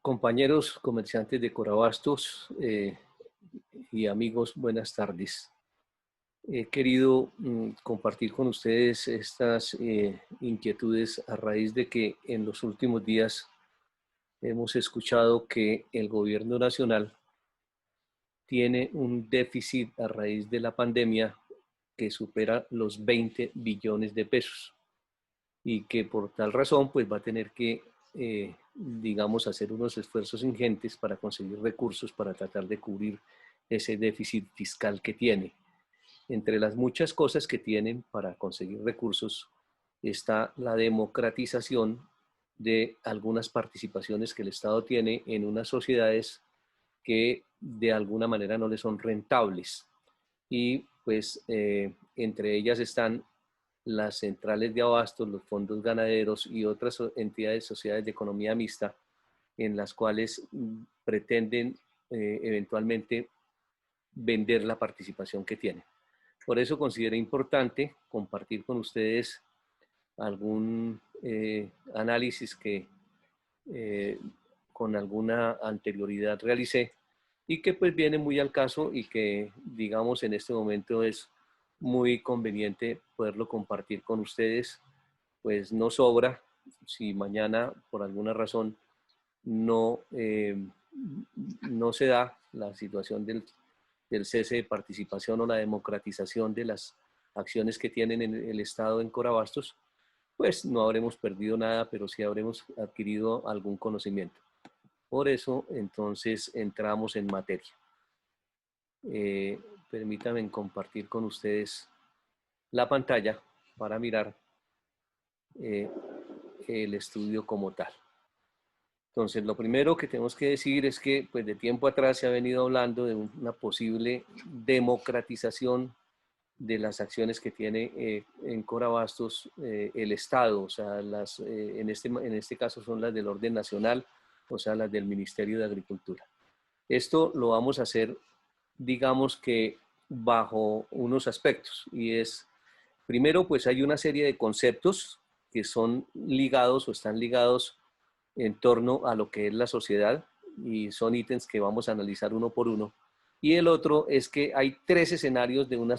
Compañeros comerciantes de Corabastos y amigos, buenas tardes. He querido compartir con ustedes estas inquietudes a raíz de que en los últimos días hemos escuchado que el gobierno nacional tiene un déficit a raíz de la pandemia que supera los 20 billones de pesos y que por tal razón pues va a tener que digamos, hacer unos esfuerzos ingentes para conseguir recursos para tratar de cubrir ese déficit fiscal que tiene. Entre las muchas cosas que tienen para conseguir recursos está la democratización de algunas participaciones que el Estado tiene en unas sociedades que de alguna manera no le son rentables. Y pues entre ellas están las centrales de abastos, los fondos ganaderos y otras entidades, sociedades de economía mixta, en las cuales pretenden eventualmente vender la participación que tienen. Por eso considero importante compartir con ustedes algún análisis que con alguna anterioridad realicé y que pues viene muy al caso y que digamos en este momento es muy conveniente poderlo compartir con ustedes, pues no sobra si mañana por alguna razón no, no se da la situación del cese de participación o la democratización de las acciones que tienen en el Estado en Corabastos, pues no habremos perdido nada, pero sí habremos adquirido algún conocimiento. Por eso, entonces, entramos en materia. Permítanme compartir con ustedes la pantalla para mirar el estudio como tal. Entonces, lo primero que tenemos que decir es que pues, de tiempo atrás se ha venido hablando de una posible democratización de las acciones que tiene en Corabastos el Estado, o sea, en este caso son las del orden nacional, o sea, las del Ministerio de Agricultura. Esto lo vamos a hacer, digamos que bajo unos aspectos, y es, primero, pues hay una serie de conceptos que son ligados o están ligados en torno a lo que es la sociedad, y son ítems que vamos a analizar uno por uno. Y el otro es que hay tres escenarios de una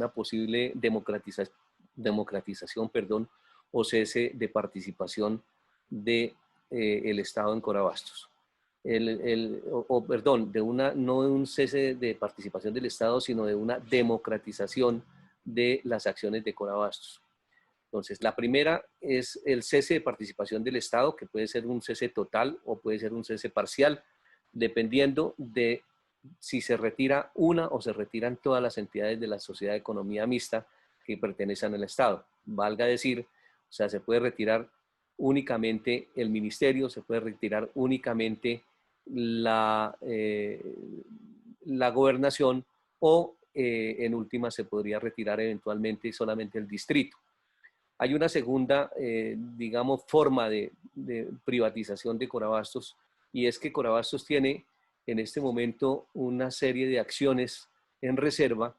posible democratización, o cese de participación de el Estado en Corabastos. Perdón, no de un cese de participación del Estado, sino de una democratización de las acciones de Corabastos. Entonces, la primera es el cese de participación del Estado, que puede ser un cese total o puede ser un cese parcial, dependiendo de si se retira una o se retiran todas las entidades de la sociedad de economía mixta que pertenecen al Estado. Valga decir, o sea, se puede retirar únicamente el ministerio, se puede retirar únicamente la gobernación o en última se podría retirar eventualmente solamente el distrito. Hay una segunda, digamos, forma de privatización de Corabastos, y es que Corabastos tiene en este momento una serie de acciones en reserva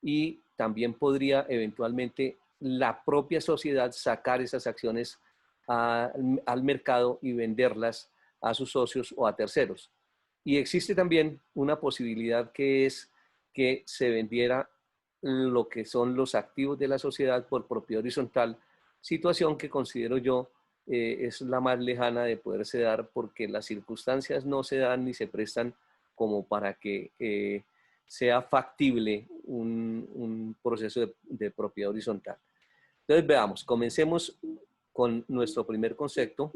y también podría eventualmente la propia sociedad sacar esas acciones al mercado y venderlas a sus socios o a terceros. Y existe también una posibilidad que es que se vendiera lo que son los activos de la sociedad por propiedad horizontal, situación que considero yo es la más lejana de poderse dar porque las circunstancias no se dan ni se prestan como para que sea factible un proceso de propiedad horizontal. Entonces veamos, comencemos con nuestro primer concepto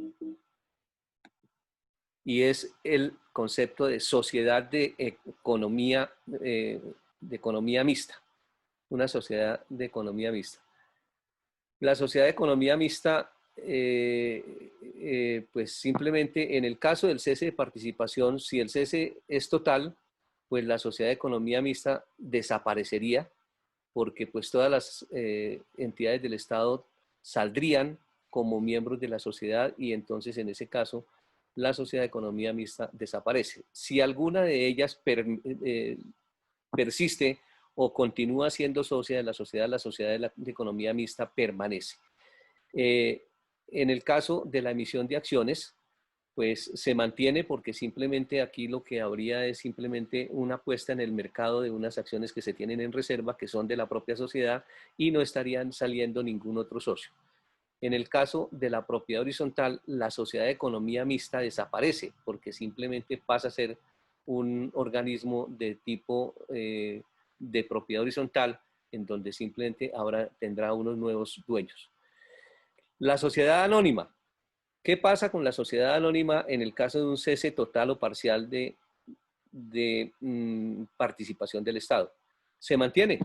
y es el concepto de sociedad de economía mixta. Una sociedad de economía mixta. La sociedad de economía mixta, pues simplemente en el caso del cese de participación, si el cese es total, pues la sociedad de economía mixta desaparecería porque pues todas las entidades del Estado saldrían como miembros de la sociedad y entonces en ese caso la sociedad de economía mixta desaparece. Si alguna de ellas persiste o continúa siendo socia de la sociedad de economía mixta permanece. En el caso de la emisión de acciones, pues se mantiene porque simplemente aquí lo que habría es simplemente una puesta en el mercado de unas acciones que se tienen en reserva, que son de la propia sociedad y no estarían saliendo ningún otro socio. En el caso de la propiedad horizontal, la sociedad de economía mixta desaparece porque simplemente pasa a ser un organismo de tipo de propiedad horizontal en donde simplemente ahora tendrá unos nuevos dueños. La sociedad anónima. ¿Qué pasa con la sociedad anónima en el caso de un cese total o parcial de participación del Estado? Se mantiene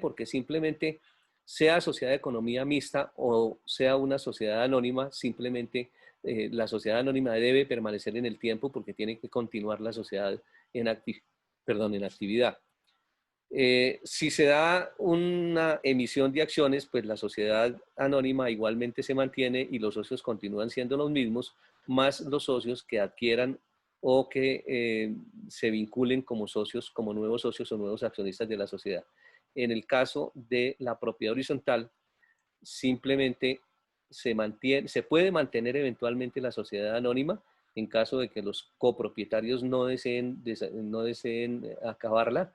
porque simplemente sea sociedad de economía mixta o sea una sociedad anónima, simplemente la sociedad anónima debe permanecer en el tiempo porque tiene que continuar la sociedad en actividad. Si se da una emisión de acciones, pues la sociedad anónima igualmente se mantiene y los socios continúan siendo los mismos, más los socios que adquieran o que se vinculen como socios, como nuevos socios o nuevos accionistas de la sociedad. En el caso de la propiedad horizontal, simplemente se puede mantener eventualmente la sociedad anónima en caso de que los copropietarios no deseen acabarla,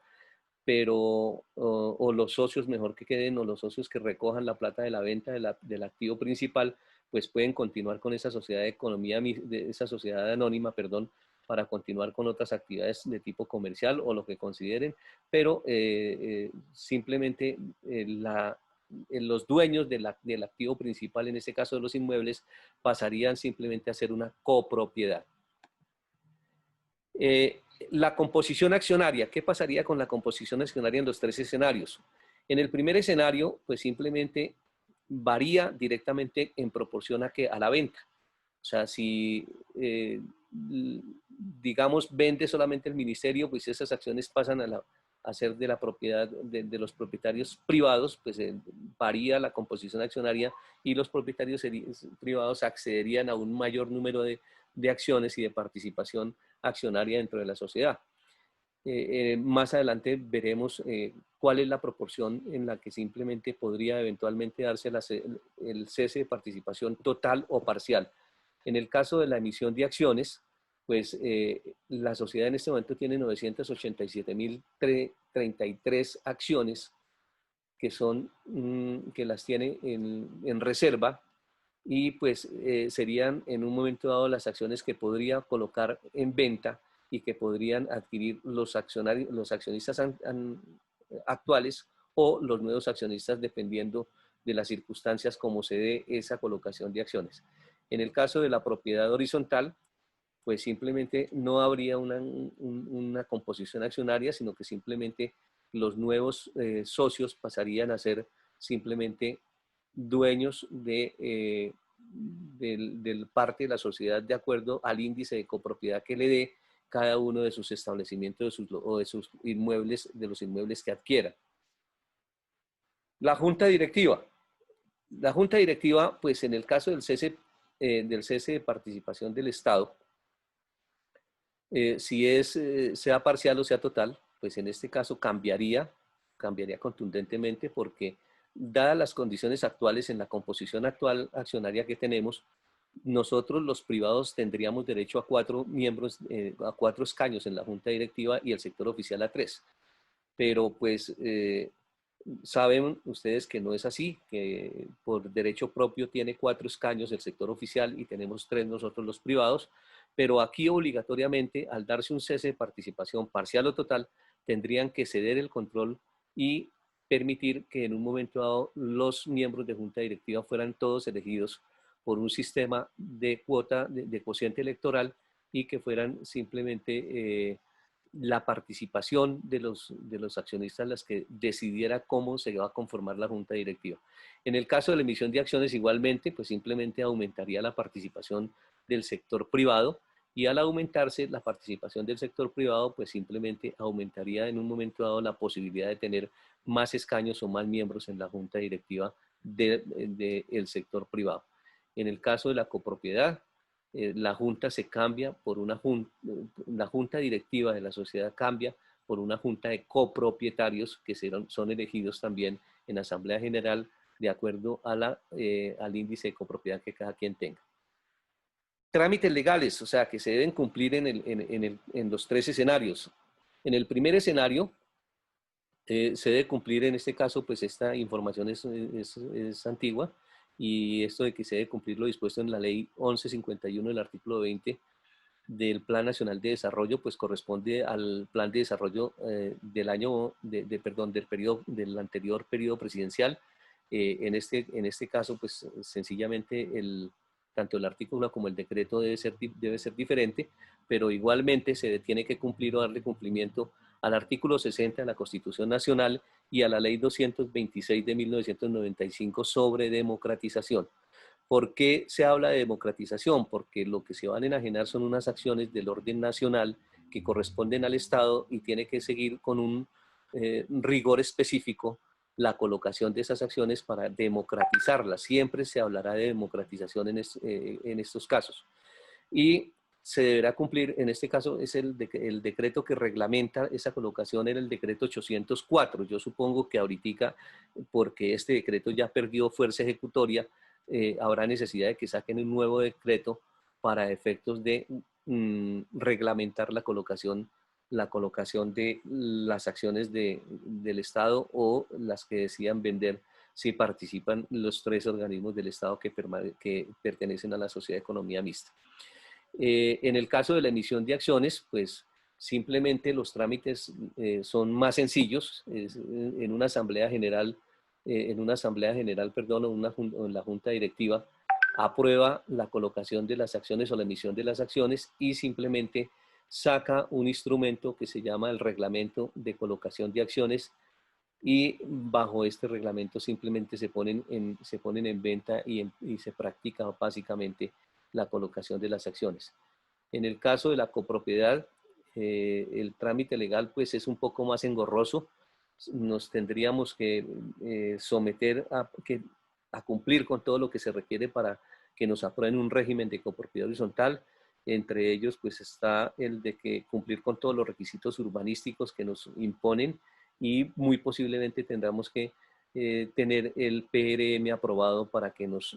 pero o los socios mejor que queden o los socios que recojan la plata de la venta del activo principal, pues pueden continuar con esa sociedad de economía, de esa sociedad anónima, perdón, para continuar con otras actividades de tipo comercial o lo que consideren, pero simplemente los dueños del activo principal, en este caso de los inmuebles, pasarían simplemente a ser una copropiedad. La composición accionaria. ¿Qué pasaría con la composición accionaria en los tres escenarios? En el primer escenario, pues simplemente varía directamente en proporción a la venta. O sea, si, digamos, vende solamente el ministerio, pues esas acciones pasan a ser de la propiedad de los propietarios privados, pues varía la composición accionaria y los propietarios privados accederían a un mayor número de acciones y de participación accionaria dentro de la sociedad. Más adelante veremos cuál es la proporción en la que simplemente podría eventualmente darse el cese de participación total o parcial. En el caso de la emisión de acciones, pues la sociedad en este momento tiene 987.033 acciones que que las tiene en reserva y pues serían en un momento dado las acciones que podría colocar en venta y que podrían adquirir los accionistas actuales o los nuevos accionistas dependiendo de las circunstancias como se dé esa colocación de acciones. En el caso de la propiedad horizontal, pues simplemente no habría una composición accionaria, sino que simplemente los nuevos socios pasarían a ser simplemente dueños del parte de la sociedad de acuerdo al índice de copropiedad que le dé cada uno de sus establecimientos o de sus inmuebles, de los inmuebles que adquiera. La junta directiva. La junta directiva, pues en el caso del cese de participación del Estado, si sea parcial o sea total, pues en este caso cambiaría contundentemente porque dadas las condiciones actuales en la composición actual accionaria que tenemos, nosotros los privados tendríamos derecho a 4 miembros, a 4 escaños en la junta directiva y el sector oficial a 3. Pero pues saben ustedes que no es así, que por derecho propio tiene 4 escaños el sector oficial y tenemos 3 nosotros los privados, pero aquí obligatoriamente al darse un cese de participación parcial o total, tendrían que ceder el control y permitir que en un momento dado los miembros de junta directiva fueran todos elegidos por un sistema de cuota, de cociente electoral y que fueran simplemente la participación de los accionistas las que decidiera cómo se va a conformar la junta directiva. En el caso de la emisión de acciones igualmente, pues simplemente aumentaría la participación del sector privado y al aumentarse la participación del sector privado, pues simplemente aumentaría en un momento dado la posibilidad de tener más escaños o más miembros en la junta directiva del sector privado. En el caso de la copropiedad, la junta se cambia por la junta directiva de la sociedad cambia por una junta de copropietarios que son elegidos también en asamblea general de acuerdo a al índice de copropiedad que cada quien tenga. Trámites legales, o sea, que se deben cumplir en los tres escenarios. En el primer escenario, se debe cumplir en este caso, pues esta información es antigua, y esto de que se debe cumplir lo dispuesto en la ley 1151 del artículo 20 del Plan Nacional de Desarrollo, pues corresponde al plan de desarrollo del año, perdón, del anterior periodo presidencial. En este caso, pues sencillamente tanto el artículo como el decreto debe ser diferente, pero igualmente se tiene que cumplir o darle cumplimiento al artículo 60 de la Constitución Nacional y a la ley 226 de 1995 sobre democratización. ¿Por qué se habla de democratización? Porque lo que se van a enajenar son unas acciones del orden nacional que corresponden al Estado y tiene que seguir con un rigor específico la colocación de esas acciones para democratizarlas. Siempre se hablará de democratización en estos casos. Y se deberá cumplir, en este caso es el decreto que reglamenta esa colocación, era el decreto 804. Yo supongo que ahorita, porque este decreto ya perdió fuerza ejecutoria, habrá necesidad de que saquen un nuevo decreto para efectos de reglamentar la colocación de las acciones del Estado o las que decidan vender si participan los tres organismos del Estado que pertenecen a la Sociedad de Economía Mixta. En el caso de la emisión de acciones, pues simplemente los trámites son más sencillos. En una asamblea general, perdón, o en la junta directiva, aprueba la colocación de las acciones o la emisión de las acciones y simplemente saca un instrumento que se llama el reglamento de colocación de acciones, y bajo este reglamento simplemente se ponen en venta y se practica básicamente la colocación de las acciones. En el caso de la copropiedad, el trámite legal pues es un poco más engorroso. Nos tendríamos que someter a cumplir con todo lo que se requiere para que nos aprueben un régimen de copropiedad horizontal. Entre ellos pues está el de que cumplir con todos los requisitos urbanísticos que nos imponen, y muy posiblemente tendremos que tener el PRM aprobado para que nos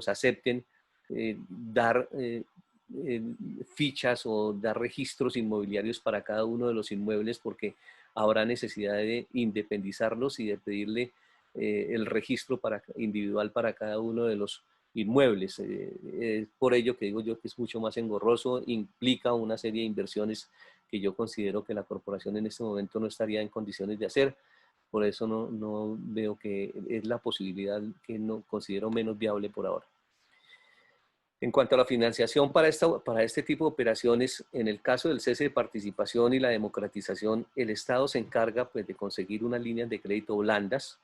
acepten dar fichas o dar registros inmobiliarios para cada uno de los inmuebles, porque habrá necesidad de independizarlos y de pedirle el registro individual para cada uno de los inmuebles. Por ello que digo yo que es mucho más engorroso, implica una serie de inversiones que yo considero que la corporación en este momento no estaría en condiciones de hacer. Por eso no veo que es la posibilidad que no considero menos viable por ahora. En cuanto a la financiación para este tipo de operaciones, en el caso del cese de participación y la democratización, el Estado se encarga pues, de conseguir unas líneas de crédito blandas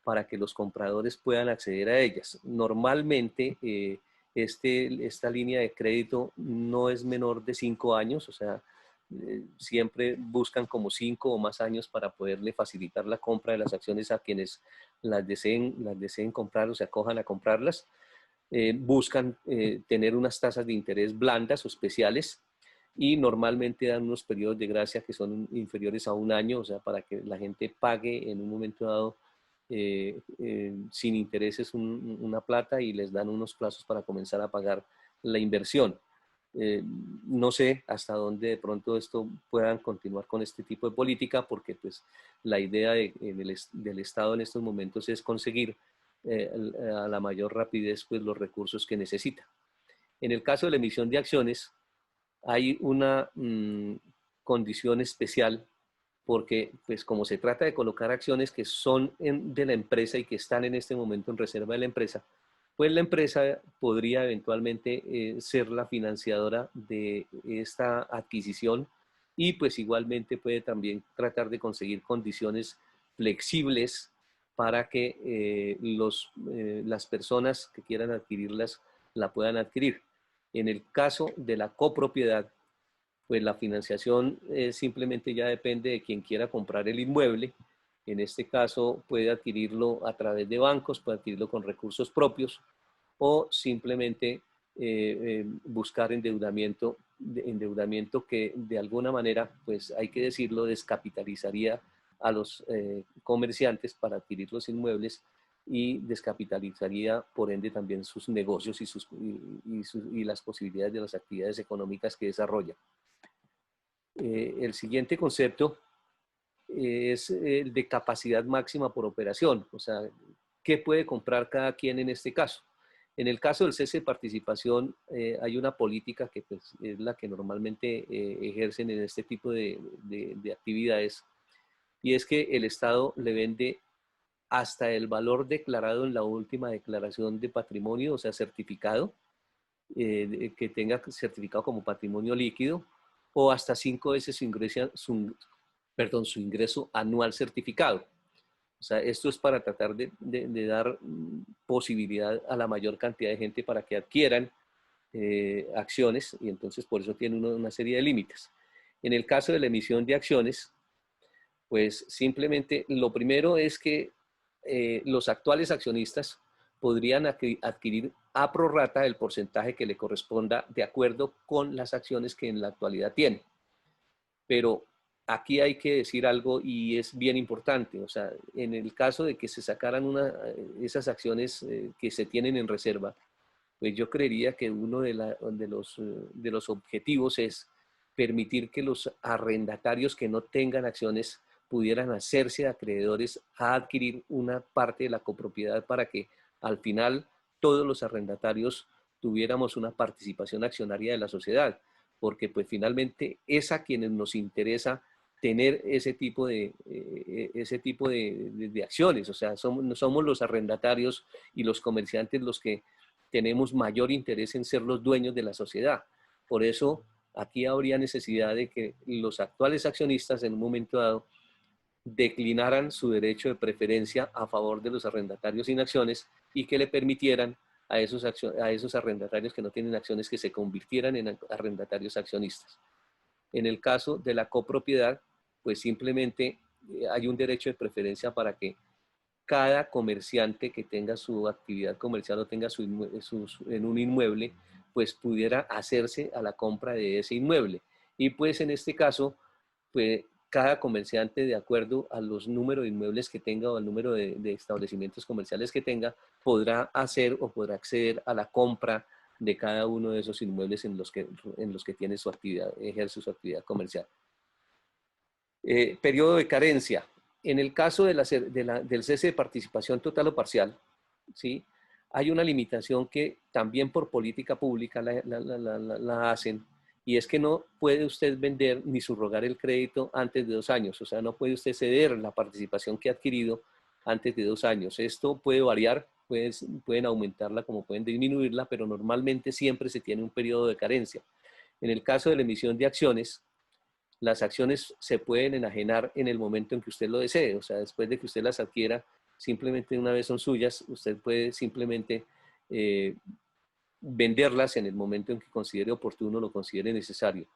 para que los compradores puedan acceder a ellas. Normalmente, esta línea de crédito no es menor de 5 años, o sea, siempre buscan como 5 o más años para poderle facilitar la compra de las acciones a quienes las deseen comprar o se acojan a comprarlas. Buscan tener unas tasas de interés blandas o especiales, y normalmente dan unos periodos de gracia que son inferiores a 1 año, o sea, para que la gente pague en un momento dado sin intereses una plata, y les dan unos plazos para comenzar a pagar la inversión. No sé hasta dónde de pronto esto puedan continuar con este tipo de política, porque pues la idea del Estado en estos momentos es conseguir a la mayor rapidez pues, los recursos que necesita. En el caso de la emisión de acciones, hay una condición especial, porque pues como se trata de colocar acciones que son de la empresa y que están en este momento en reserva de la empresa, pues la empresa podría eventualmente ser la financiadora de esta adquisición, y pues igualmente puede también tratar de conseguir condiciones flexibles para que las personas que quieran adquirirlas la puedan adquirir. En el caso de la copropiedad, pues la financiación simplemente ya depende de quien quiera comprar el inmueble. En este caso puede adquirirlo a través de bancos, puede adquirirlo con recursos propios, o simplemente buscar endeudamiento que de alguna manera, pues hay que decirlo, descapitalizaría a los comerciantes para adquirir los inmuebles, y descapitalizaría por ende también sus negocios y las posibilidades de las actividades económicas que desarrolla. El siguiente concepto es el de capacidad máxima por operación, o sea, ¿qué puede comprar cada quien en este caso? En el caso del cese de participación, hay una política que pues, es la que normalmente ejercen en este tipo de actividades, y es que el Estado le vende hasta el valor declarado en la última declaración de patrimonio, o sea, certificado, que tenga certificado como patrimonio líquido, o hasta 5 veces su ingreso anual certificado. O sea, esto es para tratar de dar posibilidad a la mayor cantidad de gente para que adquieran acciones, y entonces por eso tiene una serie de límites. En el caso de la emisión de acciones, pues simplemente lo primero es que los actuales accionistas podrían adquirir a prorrata el porcentaje que le corresponda de acuerdo con las acciones que en la actualidad tiene. Pero aquí hay que decir algo y es bien importante. O sea, en el caso de que se sacaran esas acciones que se tienen en reserva, pues yo creería que uno de los objetivos es permitir que los arrendatarios que no tengan acciones pudieran hacerse acreedores a adquirir una parte de la copropiedad para que al final todos los arrendatarios tuviéramos una participación accionaria de la sociedad, porque pues finalmente es a quienes nos interesa tener ese tipo de acciones. O sea, somos los arrendatarios y los comerciantes los que tenemos mayor interés en ser los dueños de la sociedad. Por eso aquí habría necesidad de que los actuales accionistas en un momento dado declinaran su derecho de preferencia a favor de los arrendatarios sin acciones y que le permitieran a esos arrendatarios que no tienen acciones que se convirtieran en arrendatarios accionistas. En el caso de la copropiedad, pues simplemente hay un derecho de preferencia para que cada comerciante que tenga su actividad comercial o tenga en un inmueble, pues pudiera hacerse a la compra de ese inmueble. Y pues en este caso, pues cada comerciante, de acuerdo a los números de inmuebles que tenga o al número de establecimientos comerciales que tenga, podrá hacer o podrá acceder a la compra de cada uno de esos inmuebles en los que tiene su actividad, ejerce su actividad comercial. Periodo de carencia. En el caso del cese de participación total o parcial, ¿sí? Hay una limitación que también por política pública la hacen, y es que no puede usted vender ni subrogar el crédito antes de 2 años. O sea, no puede usted ceder la participación que ha adquirido antes de 2 años. Esto puede variar, pueden aumentarla como pueden disminuirla, pero normalmente siempre se tiene un periodo de carencia. En el caso de la emisión de acciones, las acciones se pueden enajenar en el momento en que usted lo desee. O sea, después de que usted las adquiera, simplemente una vez son suyas, usted puede simplemente venderlas en el momento en que considere oportuno, lo considere necesario.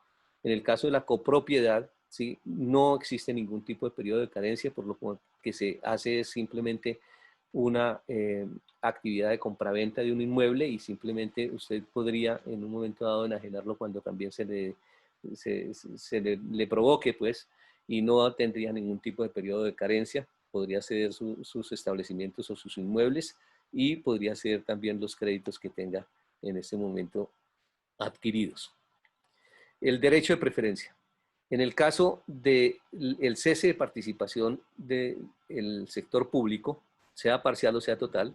En el caso de la copropiedad, ¿sí? No existe ningún tipo de periodo de carencia, por lo que se hace es simplemente una actividad de compraventa de un inmueble, y simplemente usted podría en un momento dado enajenarlo cuando también le provoque, pues, y no tendría ningún tipo de periodo de carencia. Podría ceder sus establecimientos o sus inmuebles, y podría ceder también los créditos que tenga en este momento adquiridos. El derecho de preferencia. En el caso del cese de participación del sector público, sea parcial o sea total,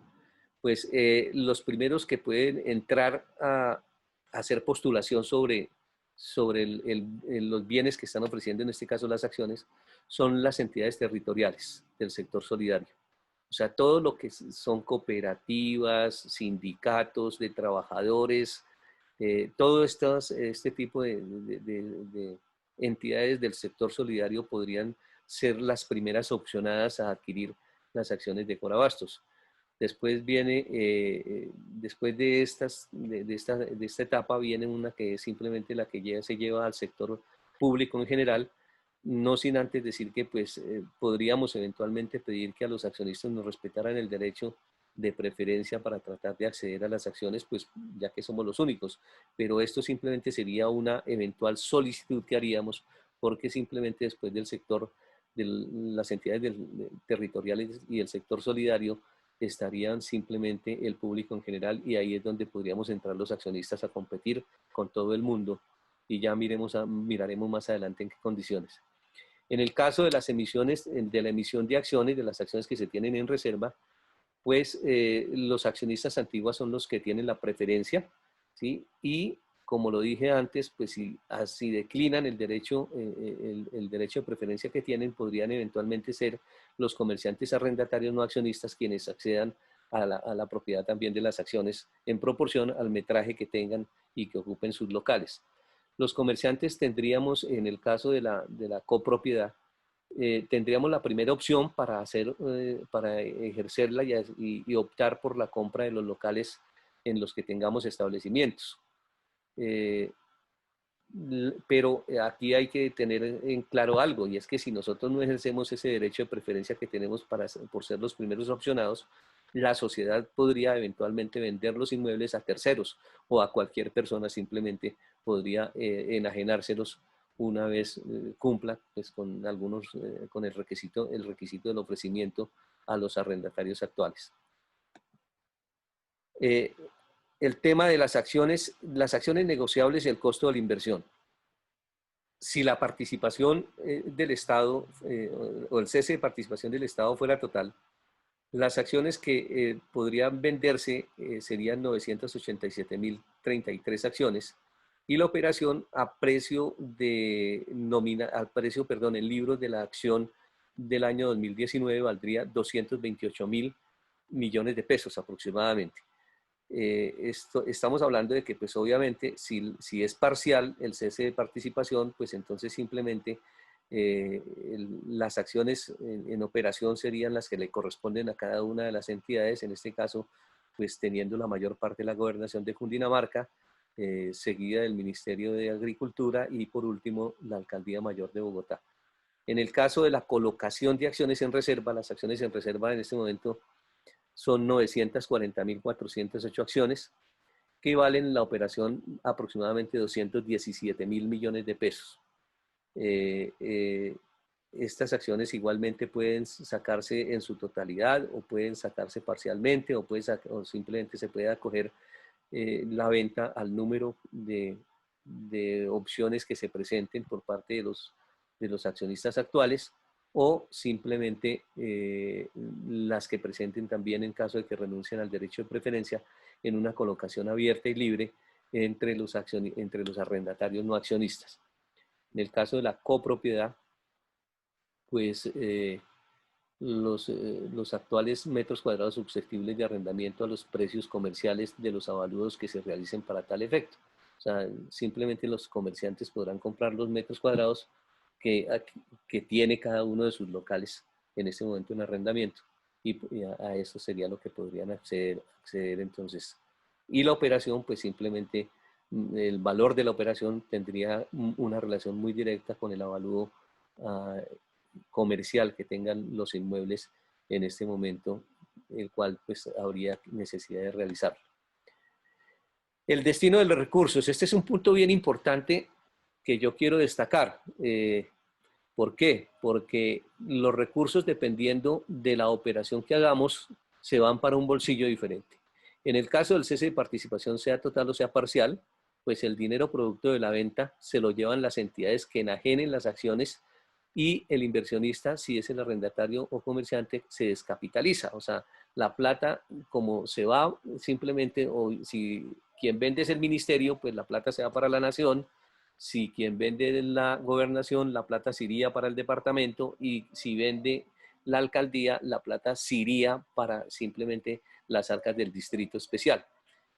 pues los primeros que pueden entrar a hacer postulación sobre los bienes que están ofreciendo, en este caso las acciones, son las entidades territoriales del sector solidario. O sea, todo lo que son cooperativas, sindicatos de trabajadores, todo este tipo de entidades del sector solidario podrían ser las primeras opcionadas a adquirir las acciones de Corabastos. Después viene, después de esta etapa, viene una que es simplemente la que se lleva al sector público en general, no sin antes decir que pues, podríamos eventualmente pedir que a los accionistas nos respetaran el derecho de preferencia para tratar de acceder a las acciones, pues ya que somos los únicos. Pero esto simplemente sería una eventual solicitud que haríamos, porque simplemente después del sector, de las entidades territoriales y el sector solidario, estarían simplemente el público en general, y ahí es donde podríamos entrar los accionistas a competir con todo el mundo, y ya miraremos más adelante en qué condiciones. En el caso de las emisiones, de la emisión de acciones, de las acciones que se tienen en reserva, pues los accionistas antiguos son los que tienen la preferencia, ¿sí? Y como lo dije antes, pues si declinan el derecho de preferencia que tienen, podrían eventualmente ser los comerciantes arrendatarios no accionistas quienes accedan a la propiedad también de las acciones en proporción al metraje que tengan y que ocupen sus locales. Los comerciantes tendríamos, en el caso de la copropiedad, tendríamos la primera opción para ejercerla y optar por la compra de los locales en los que tengamos establecimientos. Pero aquí hay que tener en claro algo, y es que si nosotros no ejercemos ese derecho de preferencia que tenemos por ser los primeros opcionados, la sociedad podría eventualmente vender los inmuebles a terceros o a cualquier persona, simplemente podría enajenárselos una vez cumpla pues, con con el requisito del ofrecimiento a los arrendatarios actuales. El tema de las acciones negociables y el costo de la inversión. Si la participación del Estado o el cese de participación del Estado fuera total, las acciones que podrían venderse serían 987.033 acciones, y la operación al precio en libros de la acción del año 2019 valdría 228.000 millones de pesos aproximadamente. Estamos hablando de que pues obviamente si es parcial el cese de participación, pues entonces simplemente las acciones en operación serían las que le corresponden a cada una de las entidades, en este caso pues teniendo la mayor parte de la gobernación de Cundinamarca, seguida del Ministerio de Agricultura y por último la Alcaldía Mayor de Bogotá. En el caso de la colocación de acciones en reserva, las acciones en reserva en este momento son 940.408 acciones, que valen la operación aproximadamente 217.000 millones de pesos. Estas acciones igualmente pueden sacarse en su totalidad o pueden sacarse parcialmente o simplemente se puede acoger la venta al número de opciones que se presenten por parte de los accionistas actuales, o simplemente las que presenten también en caso de que renuncien al derecho de preferencia en una colocación abierta y libre entre los arrendatarios no accionistas. En el caso de la copropiedad, pues los actuales metros cuadrados susceptibles de arrendamiento a los precios comerciales de los avalúos que se realicen para tal efecto. O sea, simplemente los comerciantes podrán comprar los metros cuadrados que tiene cada uno de sus locales en este momento en arrendamiento, y a eso sería lo que podrían acceder entonces. Y la operación, pues simplemente el valor de la operación tendría una relación muy directa con el avalúo comercial que tengan los inmuebles en este momento, el cual pues habría necesidad de realizarlo. El destino de los recursos. Este es un punto bien importante que yo quiero destacar. ¿Por qué? Porque los recursos, dependiendo de la operación que hagamos, se van para un bolsillo diferente. En el caso del cese de participación, sea total o sea parcial, pues el dinero producto de la venta se lo llevan las entidades que enajenen las acciones, y el inversionista, si es el arrendatario o comerciante, se descapitaliza. O sea, la plata, como se va simplemente, o si quien vende es el ministerio, pues la plata se va para la nación. Si quien vende la gobernación, la plata se iría para el departamento, y si vende la alcaldía, la plata se iría para simplemente las arcas del distrito especial.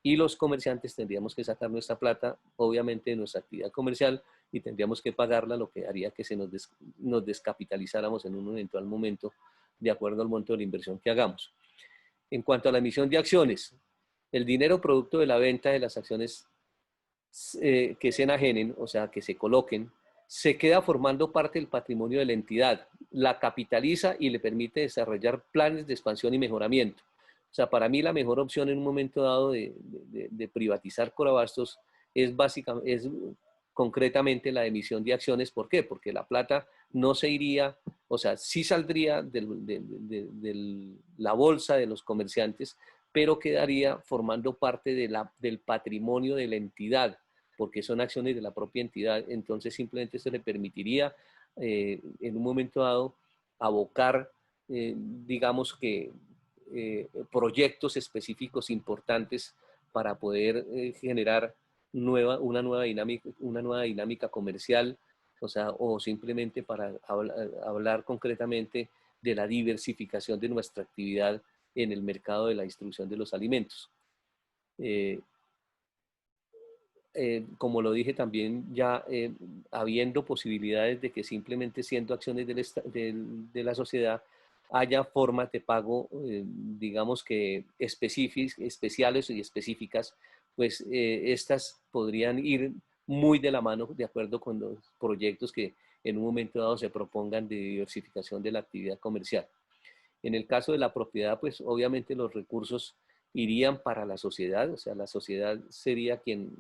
Y los comerciantes tendríamos que sacar nuestra plata, obviamente, de nuestra actividad comercial, y tendríamos que pagarla, lo que haría que nos descapitalizáramos en un eventual momento, de acuerdo al monto de la inversión que hagamos. En cuanto a la emisión de acciones, el dinero producto de la venta de las acciones que se enajenen, o sea, que se coloquen, se queda formando parte del patrimonio de la entidad, la capitaliza y le permite desarrollar planes de expansión y mejoramiento. O sea, para mí la mejor opción en un momento dado de privatizar Corabastos es concretamente la emisión de acciones. ¿Por qué? Porque la plata no se iría O sea, sí saldría de la bolsa de los comerciantes, pero quedaría formando parte del patrimonio de la entidad, porque son acciones de la propia entidad. Entonces simplemente se le permitiría en un momento dado abocar, digamos que, proyectos específicos importantes para poder generar una nueva dinámica comercial, o sea, o simplemente para hablar concretamente de la diversificación de nuestra actividad en el mercado de la distribución de los alimentos. Como lo dije también, ya habiendo posibilidades de que simplemente siendo acciones de la sociedad haya formas de pago, digamos que especiales y específicas, pues estas podrían ir muy de la mano de acuerdo con los proyectos que en un momento dado se propongan de diversificación de la actividad comercial. En el caso de la propiedad, pues obviamente los recursos irían para la sociedad, o sea, la sociedad sería quien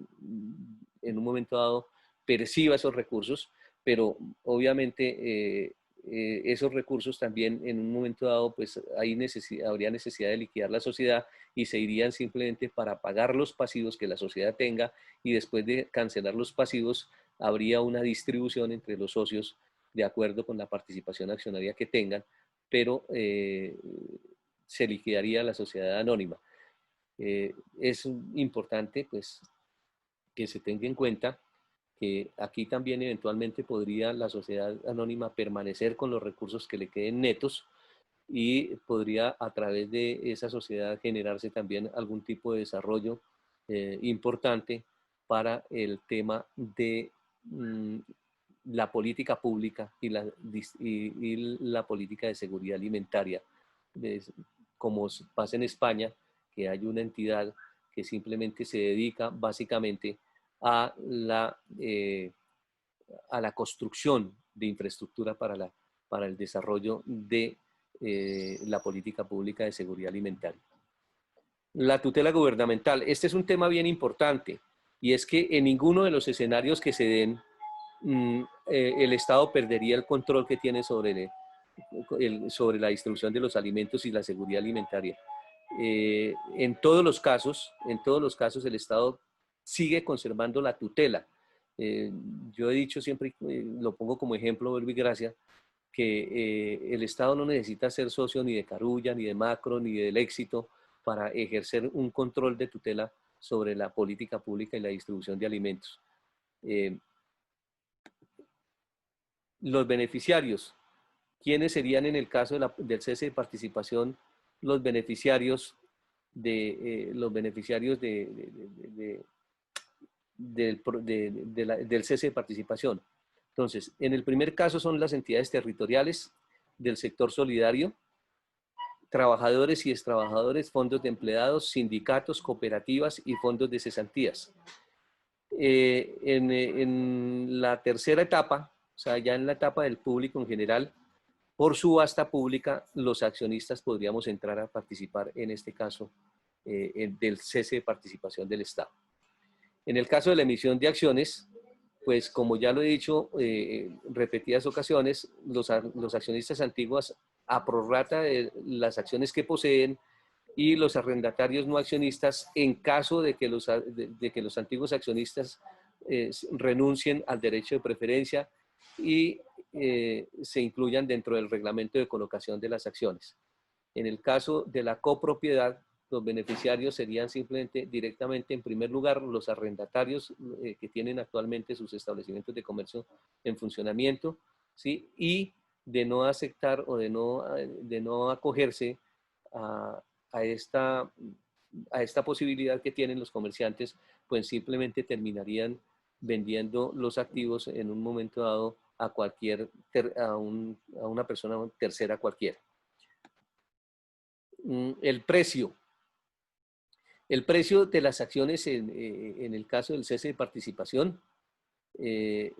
en un momento dado perciba esos recursos, pero obviamente esos recursos también en un momento dado, pues habría necesidad de liquidar la sociedad y se irían simplemente para pagar los pasivos que la sociedad tenga, y después de cancelar los pasivos habría una distribución entre los socios de acuerdo con la participación accionaria que tengan, pero se liquidaría la sociedad anónima. Es importante pues, que se tenga en cuenta que aquí también eventualmente podría la sociedad anónima permanecer con los recursos que le queden netos, y podría a través de esa sociedad generarse también algún tipo de desarrollo importante para el tema de la política pública y la política de seguridad alimentaria, como pasa en España, que hay una entidad que simplemente se dedica básicamente a a la construcción de infraestructura para el desarrollo de la política pública de seguridad alimentaria. La tutela gubernamental. Este es un tema bien importante, y es que en ninguno de los escenarios que se den el Estado perdería el control que tiene sobre la distribución de los alimentos y la seguridad alimentaria. En todos los casos el Estado sigue conservando la tutela. Yo he dicho siempre, lo pongo como ejemplo, Verbo y Gracia, que el Estado no necesita ser socio ni de Carulla, ni de Macro, ni del Éxito para ejercer un control de tutela sobre la política pública y la distribución de alimentos. Los beneficiarios. ¿Quiénes serían en el caso del cese de participación los beneficiarios del cese de participación? Entonces, en el primer caso son las entidades territoriales del sector solidario, trabajadores y extrabajadores, fondos de empleados, sindicatos, cooperativas y fondos de cesantías. En la tercera etapa, o sea, ya en la etapa del público en general, por subasta pública, los accionistas podríamos entrar a participar, en este caso, del cese de participación del Estado. En el caso de la emisión de acciones, pues como ya lo he dicho repetidas ocasiones, los accionistas antiguos a prorrata de las acciones que poseen, y los arrendatarios no accionistas en caso de que los antiguos accionistas renuncien al derecho de preferencia y se incluyan dentro del reglamento de colocación de las acciones. En el caso de la copropiedad, los beneficiarios serían simplemente directamente, en primer lugar, los arrendatarios que tienen actualmente sus establecimientos de comercio en funcionamiento, ¿sí? Y de no aceptar o de no acogerse a, a esta posibilidad que tienen los comerciantes, pues simplemente terminarían vendiendo los activos en un momento dado a una persona tercera cualquiera. El precio. El precio de las acciones en el caso del cese de participación,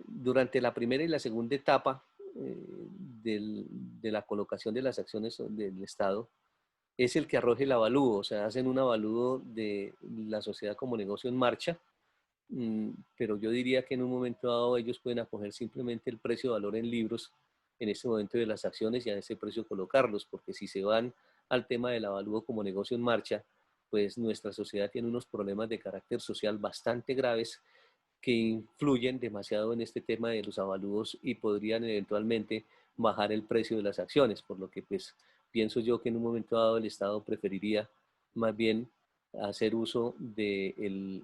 durante la primera y la segunda etapa de la colocación de las acciones del Estado, es el que arroje el avalúo, o sea, hacen un avalúo de la sociedad como negocio en marcha, pero yo diría que en un momento dado ellos pueden acoger simplemente el precio de valor en libros en este momento de las acciones y a ese precio colocarlos, porque si se van al tema del avalúo como negocio en marcha, pues nuestra sociedad tiene unos problemas de carácter social bastante graves que influyen demasiado en este tema de los avalúos y podrían eventualmente bajar el precio de las acciones, por lo que pues pienso yo que en un momento dado el Estado preferiría más bien hacer uso del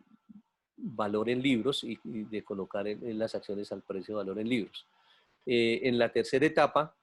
valor en libros y de colocar en las acciones al precio de valor en libros. En la tercera etapa,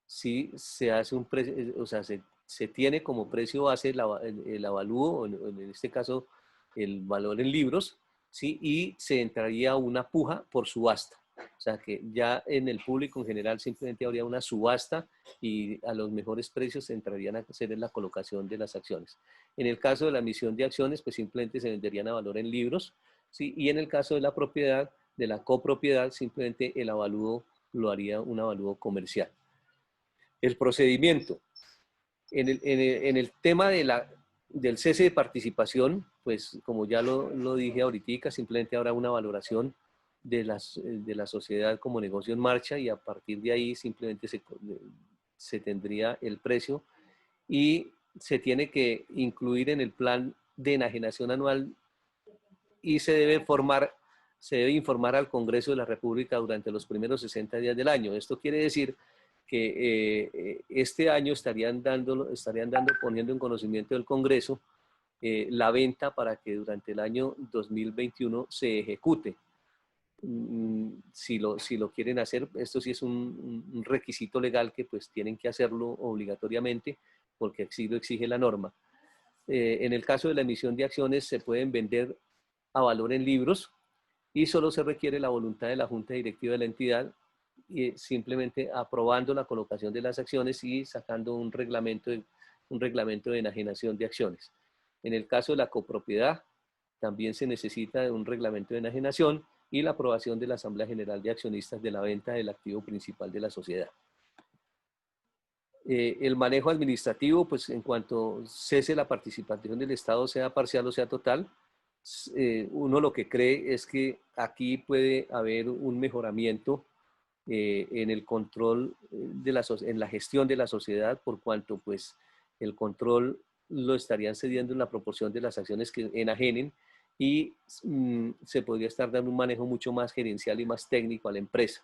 sí se hace un precio, o sea, se tiene como precio base el avalúo, en este caso el valor en libros, ¿sí? Y se entraría a una puja por subasta. O sea que ya en el público en general simplemente habría una subasta y a los mejores precios se entrarían a hacer en la colocación de las acciones. En el caso de la emisión de acciones, pues simplemente se venderían a valor en libros, ¿sí? Y en el caso de la propiedad, de la copropiedad, simplemente el avalúo lo haría un avalúo comercial. El procedimiento. En el tema del cese de participación, pues como ya lo dije ahorita, simplemente habrá una valoración de la sociedad como negocio en marcha y a partir de ahí simplemente se tendría el precio y se tiene que incluir en el plan de enajenación anual y se debe informar al Congreso de la República durante los primeros 60 días del año. Esto quiere decir que este año estarían poniendo en conocimiento del Congreso la venta para que durante el año 2021 se ejecute. Si lo quieren hacer, esto sí es un requisito legal que pues tienen que hacerlo obligatoriamente porque así lo exige la norma. En el caso de la emisión de acciones se pueden vender a valor en libros y solo se requiere la voluntad de la Junta Directiva de la entidad y simplemente aprobando la colocación de las acciones y sacando un reglamento de enajenación de acciones. En el caso de la copropiedad, también se necesita de un reglamento de enajenación y la aprobación de la Asamblea General de Accionistas de la venta del activo principal de la sociedad. El manejo administrativo, pues en cuanto cese la participación del Estado, sea parcial o sea total, uno lo que cree es que aquí puede haber un mejoramiento en el control en la gestión de la sociedad, por cuanto pues el control lo estarían cediendo en la proporción de las acciones que enajenen y se podría estar dando un manejo mucho más gerencial y más técnico a la empresa,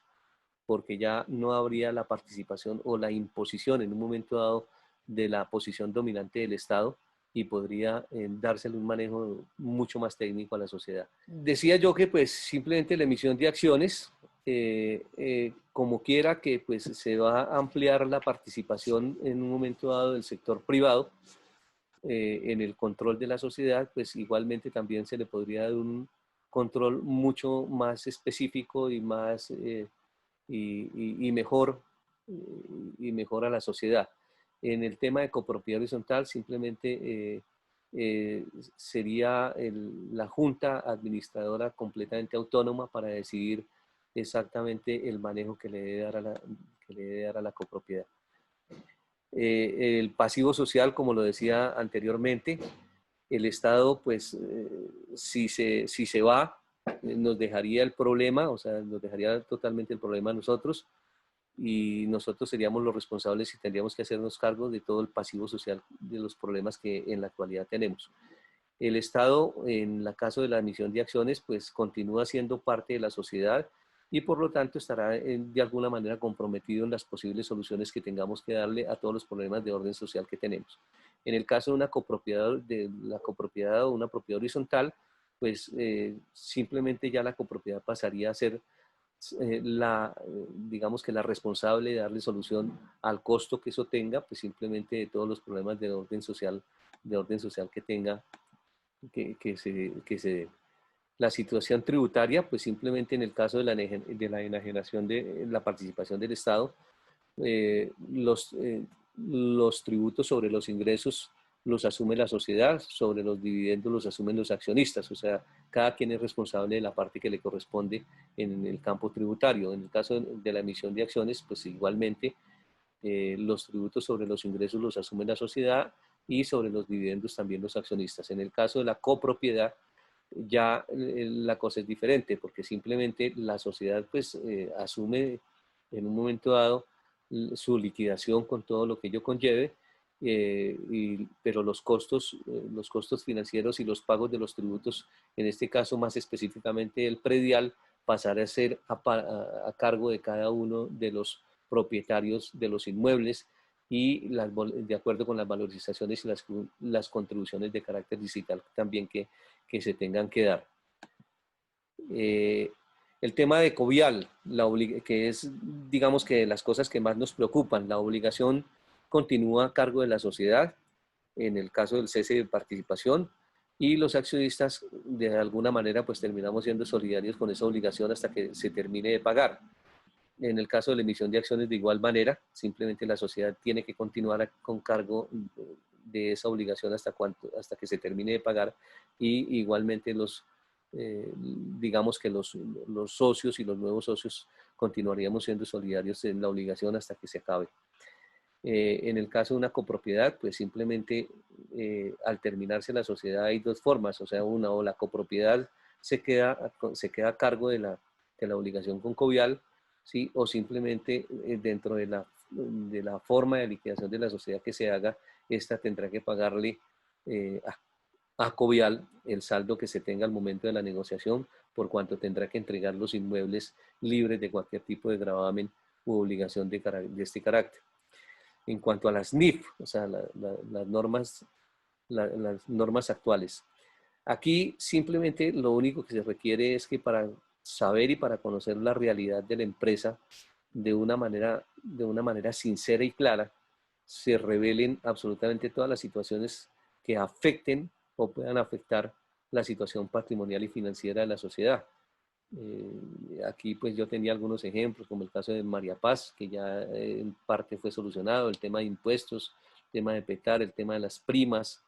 porque ya no habría la participación o la imposición en un momento dado de la posición dominante del Estado y podría dársele un manejo mucho más técnico a la sociedad. Decía yo que pues simplemente la emisión de acciones, como quiera que pues se va a ampliar la participación en un momento dado del sector privado en el control de la sociedad, pues igualmente también se le podría dar un control mucho más específico y más y mejor a la sociedad. En el tema de copropiedad horizontal simplemente sería la junta administradora completamente autónoma para decidir exactamente el manejo que le debe dar a la copropiedad. El pasivo social, como lo decía anteriormente, el Estado, pues, si se va, nos dejaría el problema, o sea, nos dejaría totalmente el problema a nosotros y nosotros seríamos los responsables y tendríamos que hacernos cargo de todo el pasivo social de los problemas que en la actualidad tenemos. El Estado, en el caso de la emisión de acciones, pues continúa siendo parte de la sociedad y por lo tanto estará de alguna manera comprometido en las posibles soluciones que tengamos que darle a todos los problemas de orden social que tenemos. En el caso de una copropiedad, o una propiedad horizontal, pues simplemente ya la copropiedad pasaría a ser digamos que la responsable de darle solución al costo que eso tenga, pues simplemente de todos los problemas de orden social que tenga que se dé. La situación tributaria, pues simplemente en el caso de la enajenación de la participación del Estado, los tributos sobre los ingresos los asume la sociedad, sobre los dividendos los asumen los accionistas, o sea, cada quien es responsable de la parte que le corresponde en el campo tributario. En el caso de la emisión de acciones, pues igualmente los tributos sobre los ingresos los asume la sociedad y sobre los dividendos también los accionistas. En el caso de la copropiedad, ya la cosa es diferente, porque simplemente la sociedad pues asume en un momento dado su liquidación con todo lo que ello conlleve, pero los costos financieros y los pagos de los tributos, en este caso más específicamente el predial, pasará a ser a cargo de cada uno de los propietarios de los inmuebles y de acuerdo con las valorizaciones y las contribuciones de carácter digital también que se tengan que dar. El tema de Covial, que es, digamos que de las cosas que más nos preocupan, la obligación continúa a cargo de la sociedad, en el caso del cese de participación, y los accionistas de alguna manera pues terminamos siendo solidarios con esa obligación hasta que se termine de pagar. En el caso de la emisión de acciones de igual manera, simplemente la sociedad tiene que continuar con cargo de esa obligación hasta que se termine de pagar, y igualmente digamos que los socios y los nuevos socios continuaríamos siendo solidarios en la obligación hasta que se acabe. En el caso de una copropiedad, pues simplemente al terminarse la sociedad hay dos formas, o sea, una, o la copropiedad se queda a cargo de la obligación con Covial, ¿sí? O simplemente dentro de la forma de liquidación de la sociedad que se haga, esta tendrá que pagarle a Covial el saldo que se tenga al momento de la negociación, por cuanto tendrá que entregar los inmuebles libres de cualquier tipo de gravamen u obligación de este carácter. En cuanto a las NIF, o sea, las normas actuales. Aquí simplemente lo único que se requiere es que para saber y para conocer la realidad de la empresa de una manera sincera y clara, se revelen absolutamente todas las situaciones que afecten o puedan afectar la situación patrimonial y financiera de la sociedad. Aquí pues yo tenía algunos ejemplos, como el caso de María Paz, que ya en parte fue solucionado, el tema de impuestos, el tema de PETAR, el tema de las primas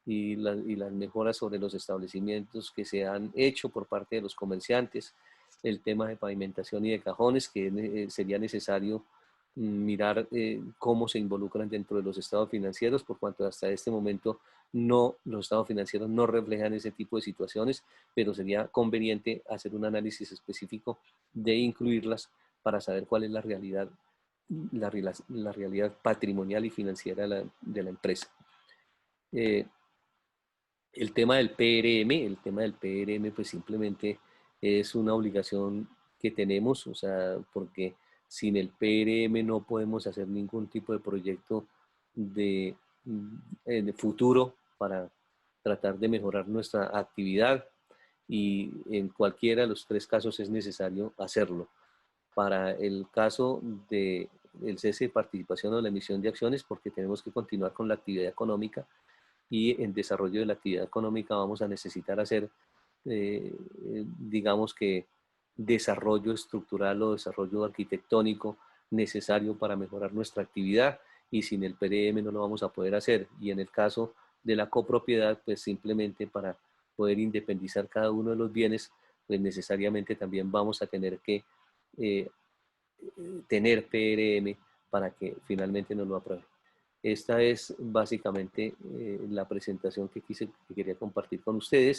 y las mejoras sobre los establecimientos que se han hecho por parte de los comerciantes, el tema de pavimentación y de cajones, que sería necesario mirar cómo se involucran dentro de los estados financieros, por cuanto hasta este momento los estados financieros no reflejan ese tipo de situaciones, pero sería conveniente hacer un análisis específico de incluirlas para saber cuál es la realidad patrimonial y financiera de la empresa. El tema del PRM pues simplemente es una obligación que tenemos, o sea, porque sin el PRM no podemos hacer ningún tipo de proyecto de futuro para tratar de mejorar nuestra actividad, y en cualquiera de los tres casos es necesario hacerlo. Para el caso del cese de participación o la emisión de acciones, porque tenemos que continuar con la actividad económica, y en desarrollo de la actividad económica vamos a necesitar hacer, digamos que, desarrollo estructural o desarrollo arquitectónico necesario para mejorar nuestra actividad, y sin el PRM no lo vamos a poder hacer. Y en el caso de la copropiedad, pues simplemente para poder independizar cada uno de los bienes, pues necesariamente también vamos a tener que tener PRM para que finalmente nos lo aprueben. Esta es básicamente la presentación que quería compartir con ustedes.